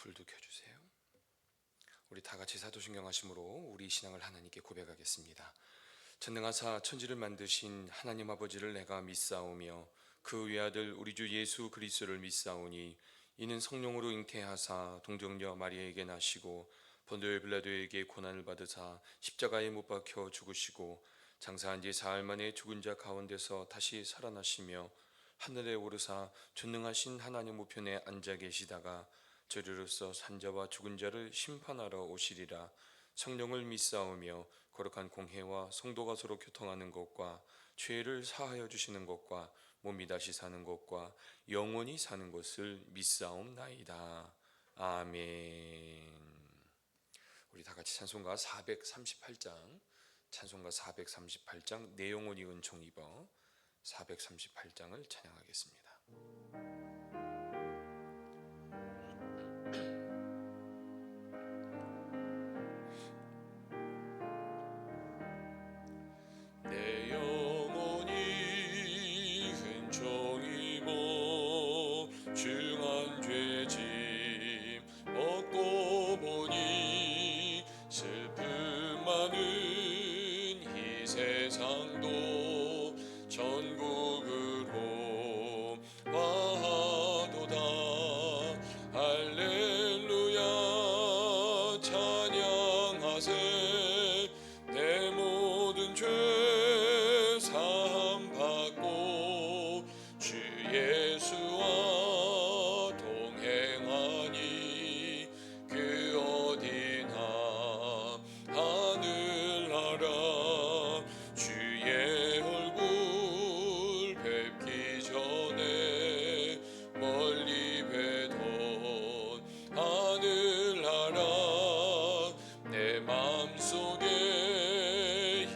불도 켜주세요. 우리 다 같이 사도신경 하심으로 우리 신앙을 하나님께 고백하겠습니다. 전능하사 천지를 만드신 하나님 아버지를 내가 믿사오며 그 외아들 우리 주 예수 그리스도를 믿사오니 이는 성령으로 잉태하사 동정녀 마리아에게 나시고 본토 빌라도에게 고난을 받으사 십자가에 못 박혀 죽으시고 장사한 지 사흘 만에 죽은 자 가운데서 다시 살아나시며 하늘에 오르사 전능하신 하나님 우편에 앉아 계시다가 저리로서 산자와 죽은 자를 심판하러 오시리라. 성령을 믿사오며 거룩한 공회와 성도가 서로 교통하는 것과 죄를 사하여 주시는 것과 몸이 다시 사는 것과 영원히 사는 것을 믿사옵나이다. 아멘. 우리 다 같이 찬송가 438장, 찬송가 438장 내 영혼이 은총 입어 438장을 찬양하겠습니다. 내 영혼이 은총 입어 중한 죄짐 얻고 보니 슬픔 많은 이 세상도 천국으로 와도다. 할렐루야 찬양하세. 내 모든 죄 사함 받고 주 예수와 동행하니 그 어디나 하늘나라. 주의 얼굴 뵙기 전에 멀리 뵈던 하늘나라. 내 맘속에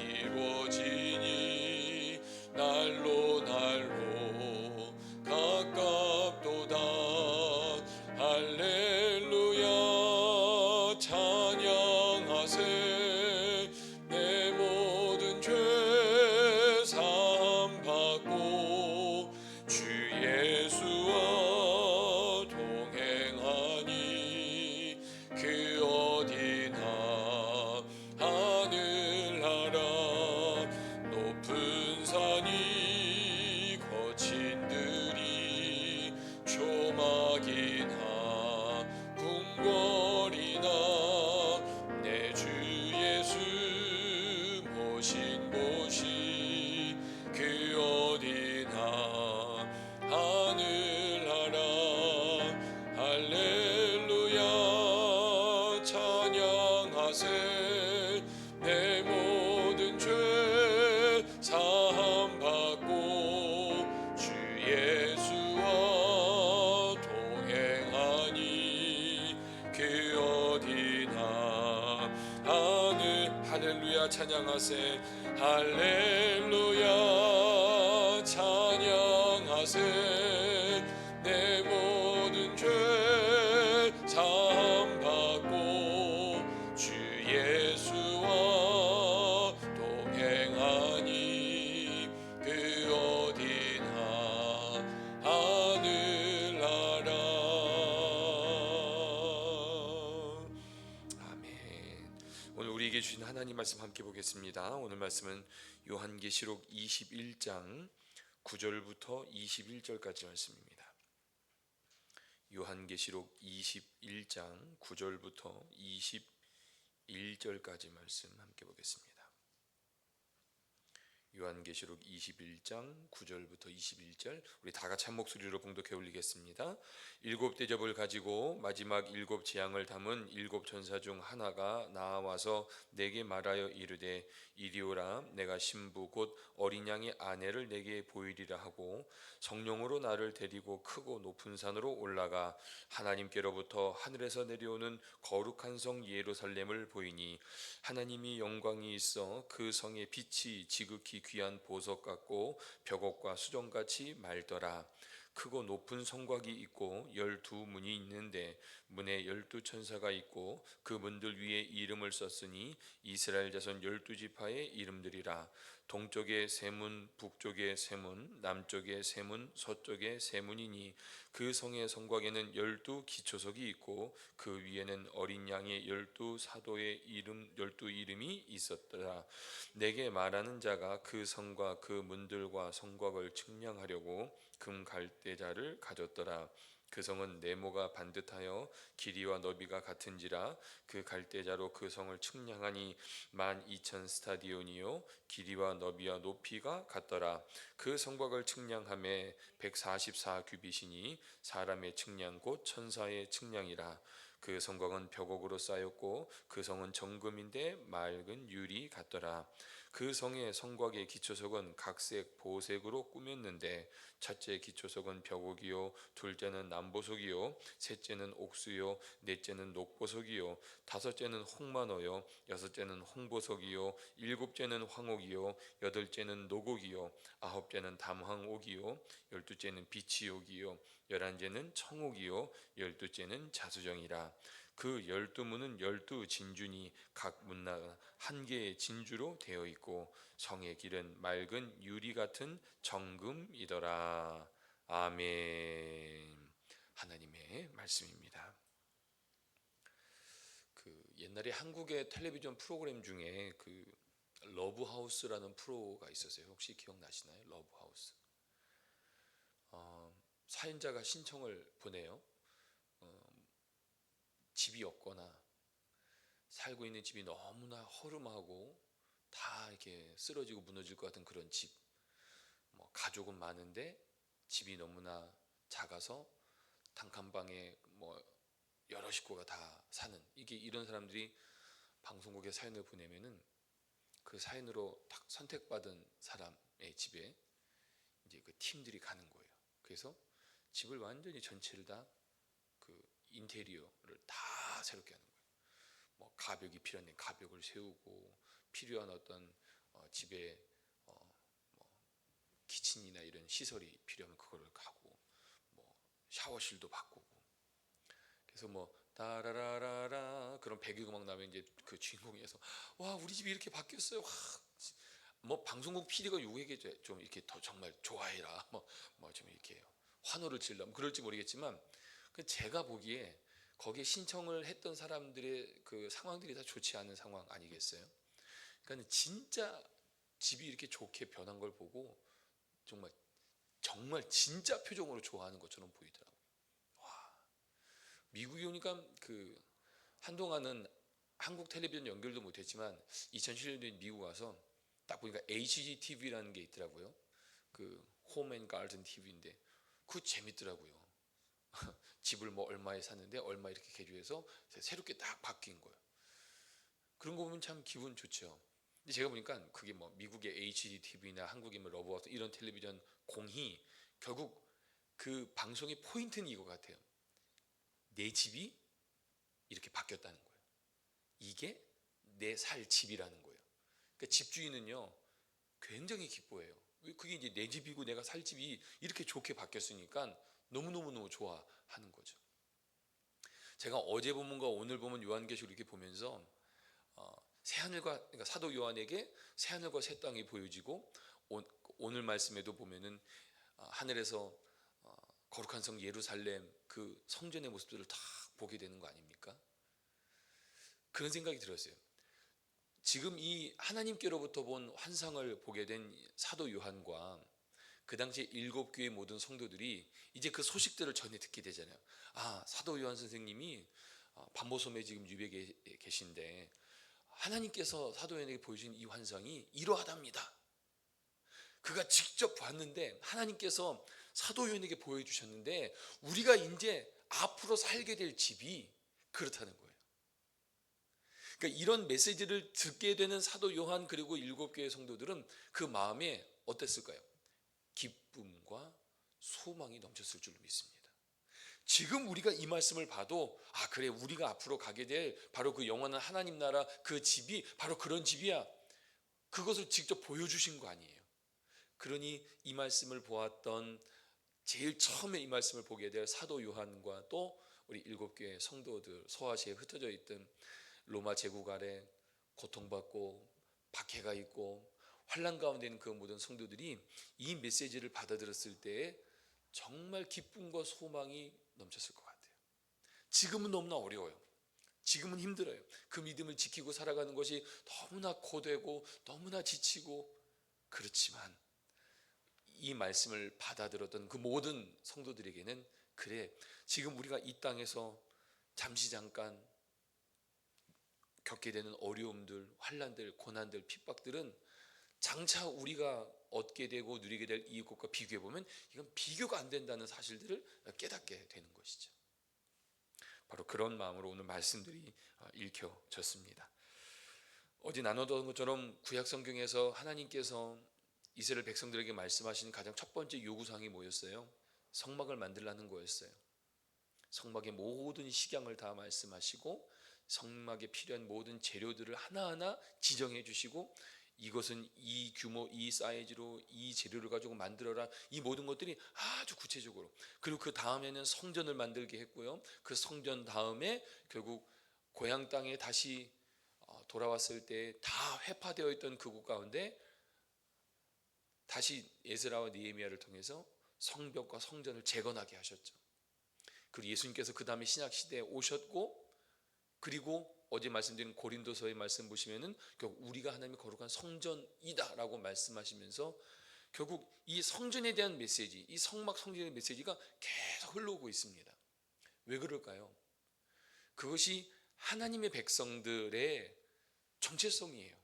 이루어지니 날로 날로 가깝도다. 할렐루야 찬양하세. 내 모든 죄 사함 받고 주 예수와 동행하니 그 어디나 하늘나라. 높은 산이 거친 들이 조막이나 궁궐이나 내 주 예수 모신 곳이 그 어디나 하늘나라. 할렐루야 찬양하세. 내 모든 죄 사함 받고 주 예수와 동행하니 그 어디나 하늘. 할렐루야 찬양하세. 할렐루야 찬양하세. 내 모든 죄 사함 받고 주 예수와 동행하니 그 어디나 하늘나라. 아멘. 오늘 우리에게 주신 하나님 말씀 함께 보겠습니다. 오늘 말씀은 요한계시록 21장 9절부터 21절까지 말씀입니다. 요한계시록 21장 9절부터 21절까지 말씀 함께 보겠습니다. 요한계시록 21장 9절부터 21절 우리 다 같이 한 목소리로 봉독해 올리겠습니다. 일곱 대접을 가지고 마지막 일곱 재앙을 담은 일곱 전사 중 하나가 나와서 내게 말하여 이르되 이리 오라. 내가 신부 곧 어린 양의 아내를 내게 보이리라 하고 성령으로 나를 데리고 크고 높은 산으로 올라가 하나님께로부터 하늘에서 내려오는 거룩한 성 예루살렘을 보이니 하나님이 영광이 있어 그 성의 빛이 지극히 귀한 보석 같고 벽옥과 수정같이 맑더라. 크고 높은 성곽이 있고 12문이 있는데 문에 12천사가 있고 그 문들 위에 이름을 썼으니 이스라엘 자손 12지파의 이름들이라. 동쪽에 세 문, 북쪽에 세 문, 남쪽에 세 문, 서쪽에 세 문이니 그 성의 성곽에는 12기초석이 있고 그 위에는 어린 양의 12사도의 이름 12이름이 있었더라. 내게 말하는 자가 그 성과 그 문들과 성곽을 측량하려고 금 갈대자를 가졌더라. 그 성은 네모가 반듯하여 길이와 너비가 같은지라. 그 갈대자로 그 성을 측량하니 12,000스타디온이요 길이와 너비와 높이가 같더라. 그 성곽을 측량함에 144규빗이니 사람의 측량 곧 천사의 측량이라. 그 성곽은 벽옥으로 쌓였고 그 성은 정금인데 맑은 유리 같더라. 그 성의 성곽의 기초석은 각색 보색으로 꾸몄는데 첫째 기초석은 벽옥이요 둘째는 남보석이요 셋째는 옥수요 넷째는 녹보석이요 다섯째는 홍만호요 여섯째는 홍보석이요 일곱째는 황옥이요 여덟째는 노곡이요 아홉째는 담황옥이요 열두째는 비치옥이요 열한째는 청옥이요 열두째는 자수정이라. 그 12문은 12진주니 각 문나가 한 개의 진주로 되어 있고 성의 길은 맑은 유리 같은 정금이더라. 아멘. 하나님의 말씀입니다. 그 옛날에 한국의 텔레비전 프로그램 중에 그 러브하우스라는 프로가 있었어요. 혹시 기억나시나요? 러브하우스. 사연자가 신청을 보내요. 집이 없거나 살고 있는 집이 너무나 허름하고 다 이렇게 쓰러지고 무너질 것 같은 그런 집. 가족은 많은데 집이 너무나 작아서 단칸방에 여러 식구가 다 사는 이런 사람들이 방송국에 사연을 보내면은 그 사연으로 딱 선택받은 사람의 집에 이제 그 팀들이 가는 거예요. 그래서 집을 완전히 전체를 다 그 인테리어를 다 새롭게 하는 거예요. 가벽이 필요한 데 가벽을 세우고 필요한 어떤 집에 키친이나 이런 시설이 필요하면 그거를 가고 샤워실도 바꾸고 그래서 따라라라라 그런 배경음악 나면 이제 그 주인공에서 와 우리 집이 이렇게 바뀌었어요. 와 방송국 PD가 요에게 좀 이렇게 더 정말 좋아해라 좀 이렇게 환호를 질러 그럴지 모르겠지만 제가 보기에 거기에 신청을 했던 사람들의 그 상황들이 다 좋지 않은 상황 아니겠어요? 그러니까 진짜 집이 이렇게 좋게 변한 걸 보고 정말 진짜 표정으로 좋아하는 것처럼 보이더라고요. 와, 미국에 오니까 그 한동안은 한국 텔레비전 연결도 못했지만 2007년도에 미국 와서 딱 보니까 HGTV라는 게 있더라고요. 그 홈 앤 가든 TV인데 그거 재밌더라고요. 집을 얼마에 샀는데 얼마 이렇게 개조해서 새롭게 딱 바뀐 거예요. 그런 거 보면 참 기분 좋죠. 근데 제가 보니까 그게 미국의 HGTV나 한국의 러브하우스 이런 텔레비전 공이 결국 그 방송의 포인트는 이거 같아요. 내 집이 이렇게 바뀌었다는 거예요. 이게 내 살 집이라는 거예요. 그러니까 집주인은요 굉장히 기뻐해요. 그게 이제 내 집이고 내가 살 집이 이렇게 좋게 바뀌었으니까 너무너무 좋아하는 거죠. 제가 어제 본문과 오늘 본문 요한계시록 이렇게 보면서 새하늘과 그러니까 사도 요한에게 새하늘과 새 땅이 보여지고 오늘 말씀에도 보면은 하늘에서 거룩한 성 예루살렘 그 성전의 모습들을 다 보게 되는 거 아닙니까? 그런 생각이 들었어요. 지금 이 하나님께로부터 본 환상을 보게 된 사도 요한과 그 당시 7교회 모든 성도들이 이제 그 소식들을 전해 듣게 되잖아요. 사도 요한 선생님이 반모섬에 지금 유배에 계신데 하나님께서 사도 요한에게 보여준 이 환상이 이러하답니다. 그가 직접 봤는데 하나님께서 사도 요한에게 보여주셨는데 우리가 이제 앞으로 살게 될 집이 그렇다는 거예요. 그러니까 이런 메시지를 듣게 되는 사도 요한 그리고 7교회 성도들은 그 마음에 어땠을까요? 기쁨과 소망이 넘쳤을 줄로 믿습니다. 지금 우리가 이 말씀을 봐도 그래 우리가 앞으로 가게 될 바로 그 영원한 하나님 나라 그 집이 바로 그런 집이야. 그것을 직접 보여주신 거 아니에요. 그러니 이 말씀을 보았던 제일 처음에 이 말씀을 보게 될 사도 요한과 또 우리 7교회 성도들, 소아시아에 흩어져 있던 로마 제국 아래 고통받고 박해가 있고 환난 가운데 있는 그 모든 성도들이 이 메시지를 받아들였을 때에 정말 기쁨과 소망이 넘쳤을 것 같아요. 지금은 너무나 어려워요. 지금은 힘들어요. 그 믿음을 지키고 살아가는 것이 너무나 고되고 너무나 지치고, 그렇지만 이 말씀을 받아들였던 그 모든 성도들에게는, 그래, 지금 우리가 이 땅에서 잠시 잠깐 겪게 되는 어려움들, 환난들, 고난들, 핍박들은 장차 우리가 얻게 되고 누리게 될 이것과 비교해 보면 이건 비교가 안 된다는 사실들을 깨닫게 되는 것이죠. 바로 그런 마음으로 오늘 말씀들이 읽혀졌습니다. 어제 나누던 것처럼 구약 성경에서 하나님께서 이스라엘 백성들에게 말씀하시는 가장 첫 번째 요구사항이 뭐였어요? 성막을 만들라는 거였어요. 성막의 모든 식양을 다 말씀하시고 성막에 필요한 모든 재료들을 하나하나 지정해 주시고, 이것은 이 규모, 이 사이즈로 이 재료를 가지고 만들어라, 이 모든 것들이 아주 구체적으로. 그리고 그 다음에는 성전을 만들게 했고요. 그 성전 다음에 결국 고향 땅에 다시 돌아왔을 때 다 회파되어 있던 그곳 가운데 다시 에스라와 느헤미야를 통해서 성벽과 성전을 재건하게 하셨죠. 그리고 예수님께서 그 다음에 신약 시대에 오셨고, 그리고 어제 말씀드린 고린도서의 말씀 보시면은 결국 우리가 하나님의 거룩한 성전이다라고 말씀하시면서 결국 이 성전에 대한 메시지, 이 성막 성전의 메시지가 계속 흘러오고 있습니다. 왜 그럴까요? 그것이 하나님의 백성들의 정체성이에요.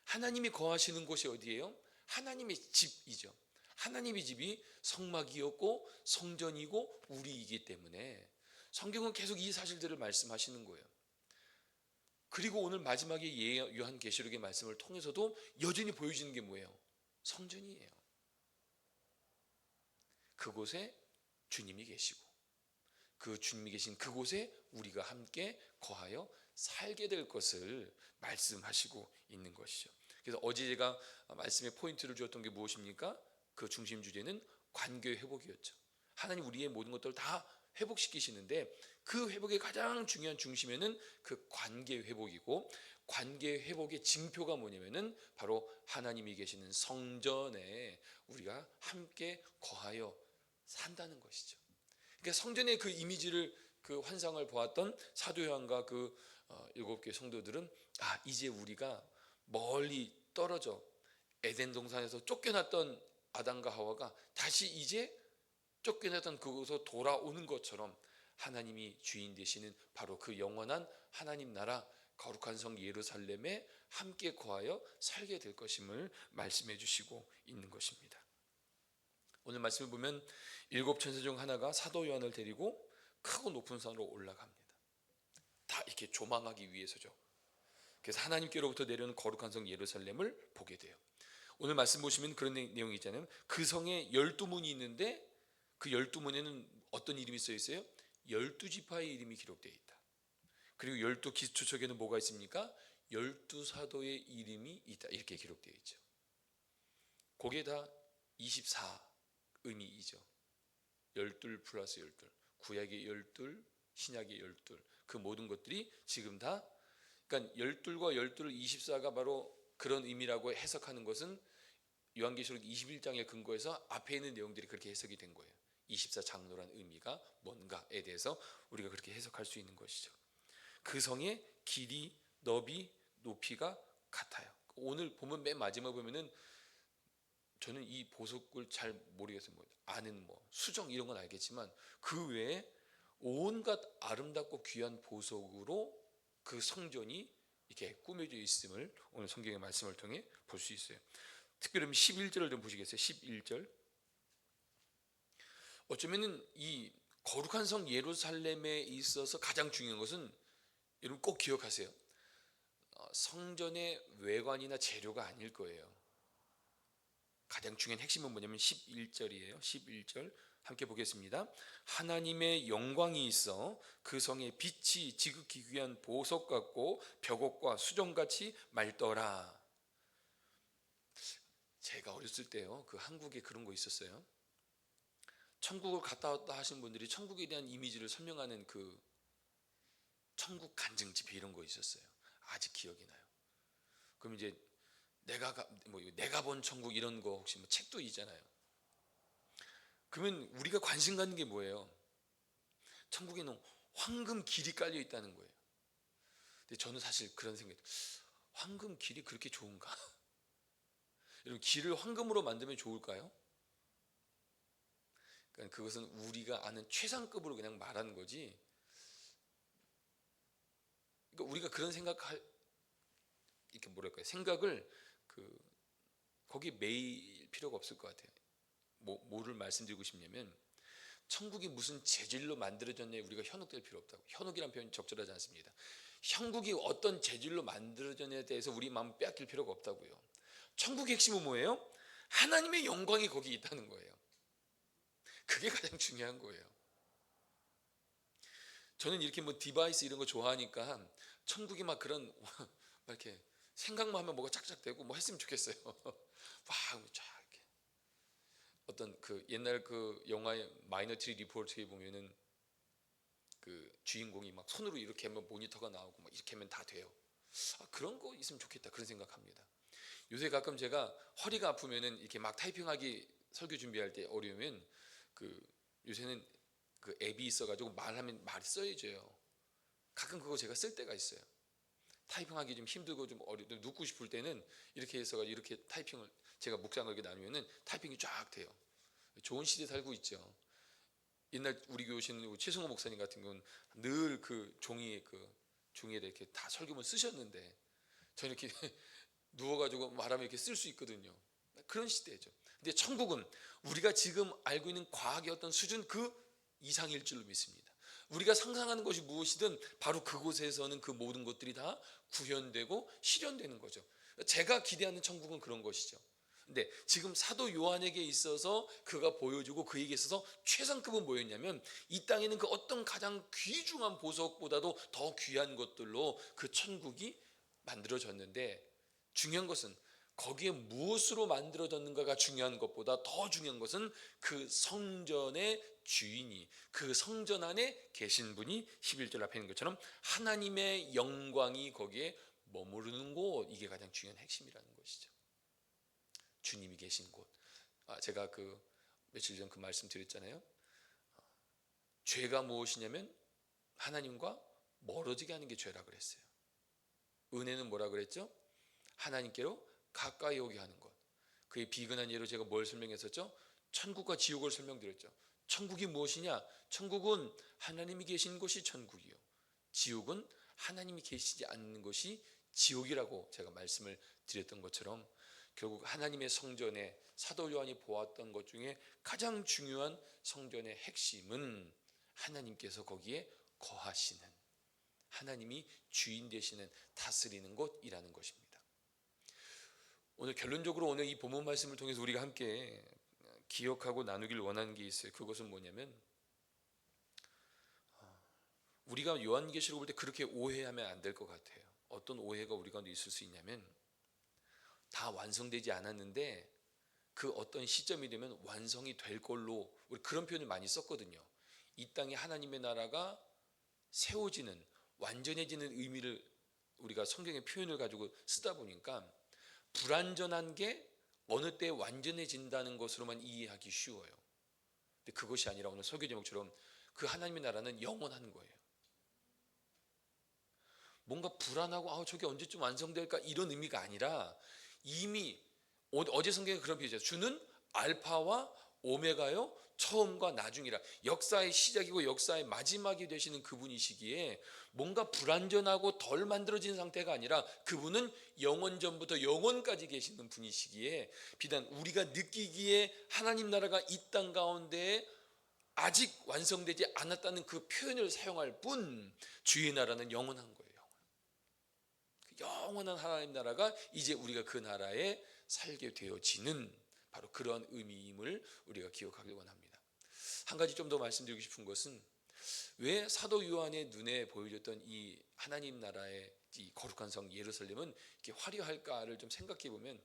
하나님이 거하시는 곳이 어디예요? 하나님의 집이죠. 하나님의 집이 성막이었고 성전이고 우리이기 때문에 성경은 계속 이 사실들을 말씀하시는 거예요. 그리고 오늘 마지막에 요한계시록의 말씀을 통해서도 여전히 보여지는 게 뭐예요? 성전이에요. 그곳에 주님이 계시고 그 주님이 계신 그곳에 우리가 함께 거하여 살게 될 것을 말씀하시고 있는 것이죠. 그래서 어제 제가 말씀의 포인트를 주었던 게 무엇입니까? 그 중심 주제는 관계 회복이었죠. 하나님 우리의 모든 것들을 다 회복시키시는데 그 회복의 가장 중요한 중심에는 그 관계 회복이고, 관계 회복의 징표가 뭐냐면은 바로 하나님이 계시는 성전에 우리가 함께 거하여 산다는 것이죠. 그러니까 성전의 그 이미지를, 그 환상을 보았던 사도 요한과 그 7개 성도들은 이제 우리가 멀리 떨어져 에덴 동산에서 쫓겨났던 아담과 하와가 다시 이제 쫓겨났던 그곳으로 돌아오는 것처럼 하나님이 주인 되시는 바로 그 영원한 하나님 나라 거룩한 성 예루살렘에 함께 거하여 살게 될 것임을 말씀해 주시고 있는 것입니다. 오늘 말씀을 보면 7천사 중 하나가 사도 요한을 데리고 크고 높은 산으로 올라갑니다. 다 이렇게 조망하기 위해서죠. 그래서 하나님께로부터 내려오는 거룩한 성 예루살렘을 보게 돼요. 오늘 말씀 보시면 그런 내용이 있잖아요. 그 성에 12문이 있는데 그 12문에는 어떤 이름이 써 있어요? 12지파의 이름이 기록되어 있다. 그리고 12기초석에는 뭐가 있습니까? 12사도의 이름이 있다, 이렇게 기록되어 있죠. 그게 다 24 의미이죠. 12 플러스 12, 구약의 12, 신약의 12, 그 모든 것들이 지금 다, 그러니까 12과 12를 24가 바로 그런 의미라고 해석하는 것은 요한계시록 21장에 근거해서 앞에 있는 내용들이 그렇게 해석이 된 거예요. 24장로란 의미가 뭔가에 대해서 우리가 그렇게 해석할 수 있는 것이죠. 그 성의 길이, 너비, 높이가 같아요. 오늘 보면 맨 마지막에 보면은, 저는 이 보석을 잘 모르겠어요. 아는 수정 이런 건 알겠지만 그 외에 온갖 아름답고 귀한 보석으로 그 성전이 이렇게 꾸며져 있음을 오늘 성경의 말씀을 통해 볼 수 있어요. 특별히 11절을 좀 보시겠어요? 11절. 어쩌면은 이 거룩한 성 예루살렘에 있어서 가장 중요한 것은, 여러분 꼭 기억하세요. 성전의 외관이나 재료가 아닐 거예요. 가장 중요한 핵심은 뭐냐면 11절이에요. 11절 함께 보겠습니다. 하나님의 영광이 있어 그 성의 빛이 지극히 귀한 보석 같고 벽옥과 수정같이 맑더라. 제가 어렸을 때요, 그 한국에 그런 거 있었어요. 천국을 갔다 왔다 하신 분들이 천국에 대한 이미지를 설명하는 그 천국 간증 집회 이런 거 있었어요. 아직 기억이 나요. 그럼 이제 내가 본 천국 이런 거 혹시 뭐 책도 있잖아요. 그러면 우리가 관심 갖는 게 뭐예요? 천국에는 황금 길이 깔려 있다는 거예요. 근데 저는 사실 그런 생각이, 황금 길이 그렇게 좋은가? 여러분, 길을 황금으로 만들면 좋을까요? 그러니까 그것은 우리가 아는 최상급으로 그냥 말하는 거지. 그러니까 우리가 그런 이렇게 뭐랄까요? 생각을 거기에 매일 필요가 없을 것 같아요. 뭐를 말씀드리고 싶냐면, 천국이 무슨 재질로 만들어졌냐에 우리가 현혹될 필요 없다고. 현혹이라는 표현이 적절하지 않습니다. 천국이 어떤 재질로 만들어졌냐에 대해서 우리 마음 빼앗길 필요가 없다고요. 천국의 핵심은 뭐예요? 하나님의 영광이 거기 있다는 거예요. 그게 가장 중요한 거예요. 저는 이렇게 뭐 디바이스 이런 거 좋아하니까 천국이 막 그런 막 이렇게 생각만 하면 뭐가 짝짝대고 뭐 했으면 좋겠어요. 막 쫙 이렇게 어떤 그 옛날 그 영화의 마이너리티 리포트에 보면은 그 주인공이 막 손으로 이렇게 하면 모니터가 나오고 막 이렇게 하면 다 돼요. 그런 거 있으면 좋겠다 그런 생각합니다. 요새 가끔 제가 허리가 아프면은 이렇게 막 타이핑하기 설교 준비할 때 어려우면 요새는 그 앱이 있어가지고 말하면 말이 써져요. 가끔 그거 제가 쓸 때가 있어요. 타이핑하기 좀 힘들고 좀 어려도 눕고 싶을 때는 이렇게 해서 이렇게 타이핑을 제가 묵상을 이렇게 나누면은 타이핑이 쫙 돼요. 좋은 시대에 살고 있죠. 옛날 우리 교회 오신 최승호 목사님 같은 경우는 늘 그 종이에 이렇게 다 설교문 쓰셨는데 저는 이렇게 누워가지고 말하면 이렇게 쓸 수 있거든요. 그런 시대죠. 근데 천국은 우리가 지금 알고 있는 과학의 어떤 수준 그 이상일 줄로 믿습니다. 우리가 상상하는 것이 무엇이든 바로 그곳에서는 그 모든 것들이 다 구현되고 실현되는 거죠. 제가 기대하는 천국은 그런 것이죠. 근데 지금 사도 요한에게 있어서 그가 보여주고 그에게 있어서 최상급은 뭐였냐면, 이 땅에는 그 어떤 가장 귀중한 보석보다도 더 귀한 것들로 그 천국이 만들어졌는데, 중요한 것은 거기에 무엇으로 만들어졌는가가 중요한 것보다 더 중요한 것은 그 성전의 주인이, 그 성전 안에 계신 분이 11절 앞에 있는 것처럼 하나님의 영광이 거기에 머무르는 곳, 이게 가장 중요한 핵심이라는 것이죠. 주님이 계신 곳. 제가 며칠 전 그 말씀 드렸잖아요. 죄가 무엇이냐면 하나님과 멀어지게 하는 게 죄라 그랬어요. 은혜는 뭐라 그랬죠? 하나님께로 가까이 오게 하는 것. 그의 비근한 예로 제가 뭘 설명했었죠? 천국과 지옥을 설명드렸죠. 천국이 무엇이냐? 천국은 하나님이 계신 곳이 천국이요, 지옥은 하나님이 계시지 않는 것이 지옥이라고 제가 말씀을 드렸던 것처럼, 결국 하나님의 성전에 사도 요한이 보았던 것 중에 가장 중요한 성전의 핵심은 하나님께서 거기에 거하시는, 하나님이 주인 되시는, 다스리는 곳이라는 것입니다. 오늘 결론적으로 오늘 이 본문 말씀을 통해서 우리가 함께 기억하고 나누길 원하는 게 있어요. 그것은 뭐냐면, 우리가 요한계시록을 볼 때 그렇게 오해하면 안 될 것 같아요. 어떤 오해가 우리 가운데 있을 수 있냐면, 다 완성되지 않았는데 그 어떤 시점이 되면 완성이 될 걸로, 우리 그런 표현을 많이 썼거든요. 이 땅에 하나님의 나라가 세워지는, 완전해지는 의미를 우리가 성경의 표현을 가지고 쓰다 보니까 불완전한 게 어느 때 완전해진다는 것으로만 이해하기 쉬워요. 근데 그것이 아니라 오늘 설교 제목처럼 그 하나님의 나라는 영원한 거예요. 뭔가 불안하고 저게 언제쯤 완성될까 이런 의미가 아니라, 이미 어제 성경에 그런 표현이죠. 주는 알파와 오메가요, 처음과 나중이라. 역사의 시작이고 역사의 마지막이 되시는 그분이시기에 뭔가 불완전하고 덜 만들어진 상태가 아니라 그분은 영원 전부터 영원까지 계시는 분이시기에, 비단 우리가 느끼기에 하나님 나라가 이 땅 가운데 아직 완성되지 않았다는 그 표현을 사용할 뿐, 주의 나라는 영원한 거예요. 영원한 하나님 나라가 이제 우리가 그 나라에 살게 되어지는 바로 그런 의미임을 우리가 기억하길 원합니다. 한 가지 좀 더 말씀드리고 싶은 것은, 왜 사도 요한의 눈에 보여줬던 이 하나님 나라의 이 거룩한 성 예루살렘은 이렇게 화려할까를 좀 생각해 보면,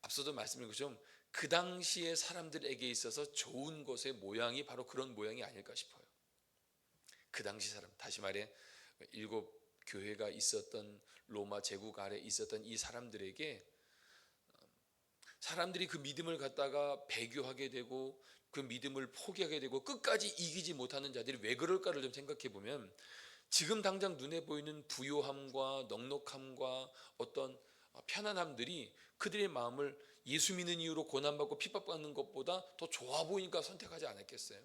앞서도 말씀드린 것처럼 그 당시에 사람들에게 있어서 좋은 것의 모양이 바로 그런 모양이 아닐까 싶어요. 그 당시 사람, 다시 말해 7교회가 있었던 로마 제국 아래 있었던 이 사람들에게, 사람들이 그 믿음을 갖다가 배교하게 되고 그 믿음을 포기하게 되고 끝까지 이기지 못하는 자들이 왜 그럴까를 좀 생각해 보면, 지금 당장 눈에 보이는 부요함과 넉넉함과 어떤 편안함들이 그들의 마음을 예수 믿는 이유로 고난받고 핍박받는 것보다 더 좋아 보이니까 선택하지 않았겠어요?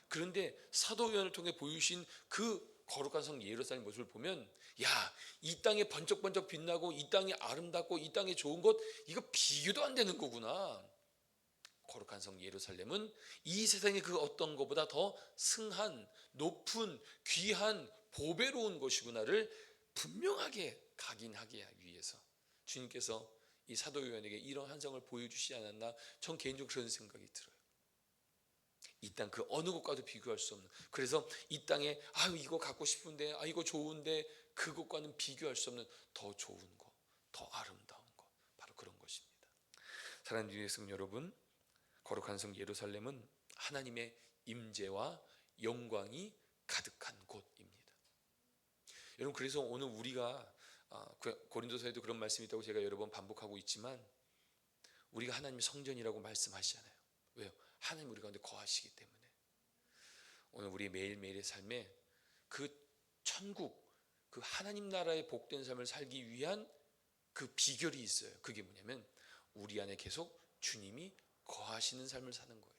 그런데 사도 요한을 통해 보여주신 그 거룩한 성 예루살렘 모습을 보면, 야, 이 땅에 번쩍번쩍 빛나고 이 땅이 아름답고 이 땅에 좋은 것, 이거 비교도 안 되는 거구나. 거룩한 성 예루살렘은 이 세상의 그 어떤 것보다 더 승한, 높은, 귀한, 보배로운 것이구나를 분명하게 각인하기 위해서 주님께서 이 사도 요한에게 이런 한성을 보여주시지 않았나, 전 개인적으로 그런 생각이 들어요. 이 땅 그 어느 것과도 비교할 수 없는, 그래서 이 땅에 이거 갖고 싶은데, 이거 좋은데, 그것과는 비교할 수 없는 더 좋은 것, 더 아름다운 것, 바로 그런 것입니다. 사랑하는 주의 성도 여러분, 거룩한 성 예루살렘은 하나님의 임재와 영광이 가득한 곳입니다. 여러분, 그래서 오늘 우리가 고린도서에도 그런 말씀이 있다고 제가 여러 번 반복하고 있지만, 우리가 하나님의 성전이라고 말씀하시잖아요. 왜요? 하나님 우리 가운데 거하시기 때문에. 오늘 우리 매일매일의 삶에 그 천국, 그 하나님 나라의 복된 삶을 살기 위한 그 비결이 있어요. 그게 뭐냐면 우리 안에 계속 주님이 거하시는 삶을 사는 거예요.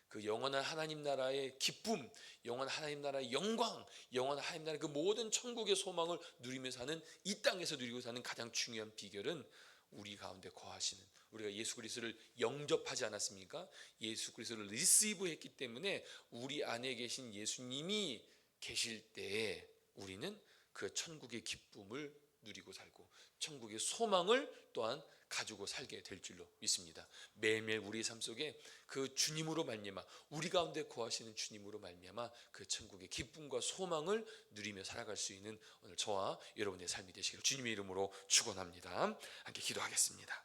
그 영원한 하나님 나라의 기쁨, 영원한 하나님 나라의 영광, 영원한 하나님 나라의 그 모든 천국의 소망을 누리며 사는, 이 땅에서 누리고 사는 가장 중요한 비결은 우리 가운데 거하시는, 우리가 예수 그리스도를 영접하지 않았습니까? 예수 그리스도를 리시브했기 때문에 우리 안에 계신 예수님이 계실 때에 우리는 그 천국의 기쁨을 누리고 살고 천국의 소망을 또한 가지고 살게 될 줄로 믿습니다. 매일매일 우리의 삶 속에 그 주님으로 말미암아, 우리 가운데 거하시는 주님으로 말미암아 그 천국의 기쁨과 소망을 누리며 살아갈 수 있는 오늘 저와 여러분의 삶이 되시기를 주님의 이름으로 축원합니다. 함께 기도하겠습니다.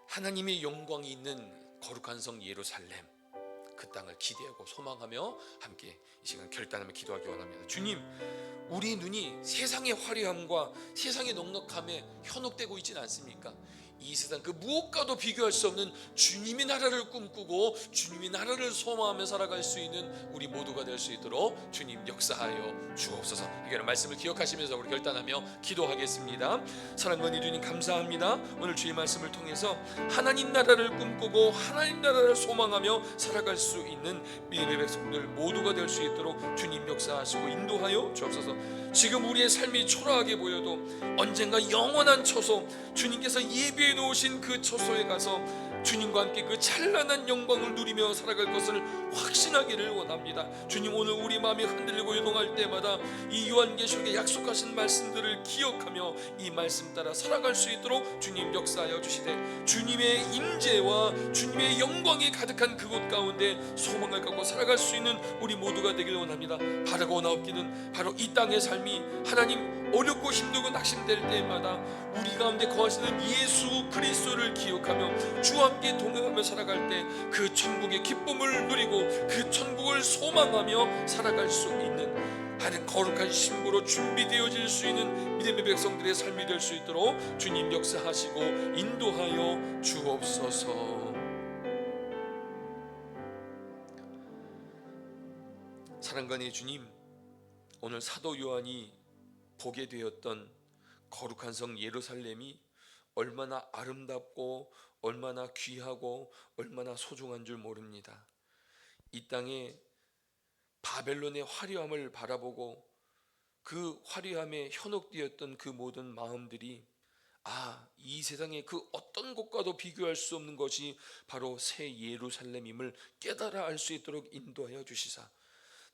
하나님의 영광이 있는 거룩한 성 예루살렘, 그 땅을 기대하고 소망하며 함께 이 시간 결단하며 기도하기 원합니다. 주님, 우리 눈이 세상의 화려함과 세상의 넉넉함에 현혹되고 있지는 않습니까? 이 세상 그 무엇과도 비교할 수 없는 주님의 나라를 꿈꾸고 주님의 나라를 소망하며 살아갈 수 있는 우리 모두가 될 수 있도록 주님 역사하여 주옵소서. 이런 말씀을 기억하시면서 우리 결단하며 기도하겠습니다. 사랑하는 주님, 감사합니다. 오늘 주의 말씀을 통해서 하나님 나라를 꿈꾸고 하나님 나라를 소망하며 살아갈 수 있는 믿음의 백성들 모두가 될 수 있도록 주님 역사하시고 인도하여 주옵소서. 지금 우리의 삶이 초라하게 보여도 언젠가 영원한 처소, 주님께서 예비해 놓으신 그 처소에 가서 주님과 함께 그 찬란한 영광을 누리며 살아갈 것을 확신하기를 원합니다. 주님, 오늘 우리 마음이 흔들리고 요동할 때마다 이 요한계시록에 약속하신 말씀들을 기억하며 이 말씀 따라 살아갈 수 있도록 주님 역사하여 주시되, 주님의 임재와 주님의 영광이 가득한 그곳 가운데 소망을 갖고 살아갈 수 있는 우리 모두가 되길 원합니다. 바라고 나옵기는 바로 이 땅의 삶이 하나님 어렵고 힘들고 낙심될 때마다 우리 가운데 거하시는 예수 그리스도를 기억하며 주와 함께 동행하며 살아갈 때 그 천국의 기쁨을 누리고 그 천국을 소망하며 살아갈 수 있는 하나님 거룩한 신부로 준비되어질 수 있는 믿음의 백성들의 삶이 될 수 있도록 주님 역사하시고 인도하여 주옵소서. 사랑간의 주님, 오늘 사도 요한이 보게 되었던 거룩한 성 예루살렘이 얼마나 아름답고 얼마나 귀하고 얼마나 소중한 줄 모릅니다. 이 땅에 바벨론의 화려함을 바라보고 그 화려함에 현혹되었던 그 모든 마음들이 이 세상의 그 어떤 것과도 비교할 수 없는 것이 바로 새 예루살렘임을 깨달아 알 수 있도록 인도하여 주시사,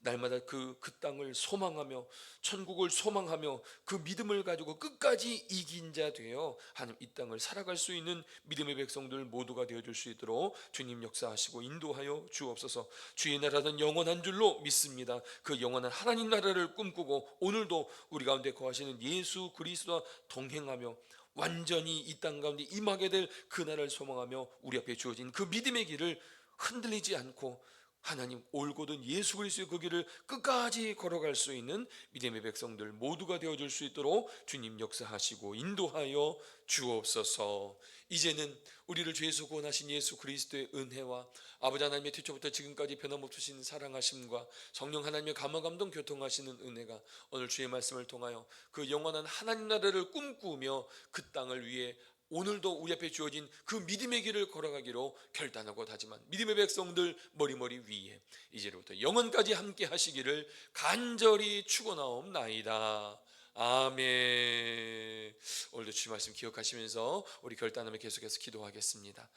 날마다 그 땅을 소망하며 천국을 소망하며 그 믿음을 가지고 끝까지 이긴 자 되어 하나님 이 땅을 살아갈 수 있는 믿음의 백성들 모두가 되어줄 수 있도록 주님 역사하시고 인도하여 주옵소서. 주의 나라는 영원한 줄로 믿습니다. 그 영원한 하나님 나라를 꿈꾸고 오늘도 우리 가운데 거하시는 예수 그리스도와 동행하며 완전히 이 땅 가운데 임하게 될 그날을 소망하며 우리 앞에 주어진 그 믿음의 길을 흔들리지 않고 하나님 올곧은 예수 그리스도의 그 길을 끝까지 걸어갈 수 있는 믿음의 백성들 모두가 되어줄 수 있도록 주님 역사하시고 인도하여 주옵소서. 이제는 우리를 죄에서 구원하신 예수 그리스도의 은혜와 아버지 하나님의 태초부터 지금까지 변함없으신 사랑하심과 성령 하나님의 감화감동 교통하시는 은혜가 오늘 주의 말씀을 통하여 그 영원한 하나님 나라를 꿈꾸며 그 땅을 위해 오늘도 우리 앞에 주어진 그 믿음의 길을 걸어가기로 결단하고 다짐한 믿음의 백성들 머리머리 위에 이제로부터 영원까지 함께 하시기를 간절히 축원하옵나이다. 아멘. 오늘도 주의 말씀 기억하시면서 우리 결단하며 계속해서 기도하겠습니다.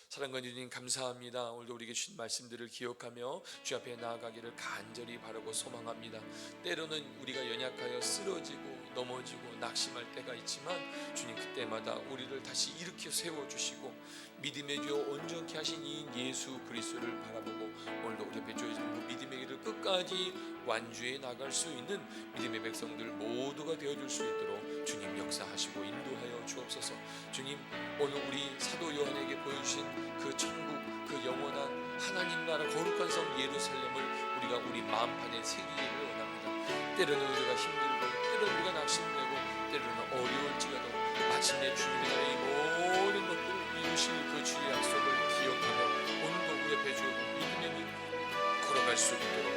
사랑과 주님 감사합니다. 오늘도 우리에게 주신 말씀들을 기억하며 주 앞에 나아가기를 간절히 바라고 소망합니다. 때로는 우리가 연약하여 쓰러지고 넘어지고 낙심할 때가 있지만 주님 그때마다 우리를 다시 일으켜 세워주시고 믿음의 주 온전케 하신 이 예수 그리스도를 바라보고 오늘도 우리 앞에 주어진 그 믿음의 길을 끝까지 완주해 나갈 수 있는 믿음의 백성들 모두가 되어줄 수 있도록 주님 역사하시고 인도하여 주옵소서. 주님 오늘 우리 사도 요한에게 보여주신 그 천국 그 영원한 하나님 나라 거룩한 성 예루살렘을 우리가 우리 마음판에 새기기를 원합니다. 때로는 우리가 힘들고 때로는 우리가 낙심되고 때로는 어려울지라도 마침내 주님의 나라의 이 모든 것들을 이루실 그 주의 약속을 기억하며 오늘도 우리 앞에 주어진 믿음의 길 걸어갈 수 있도록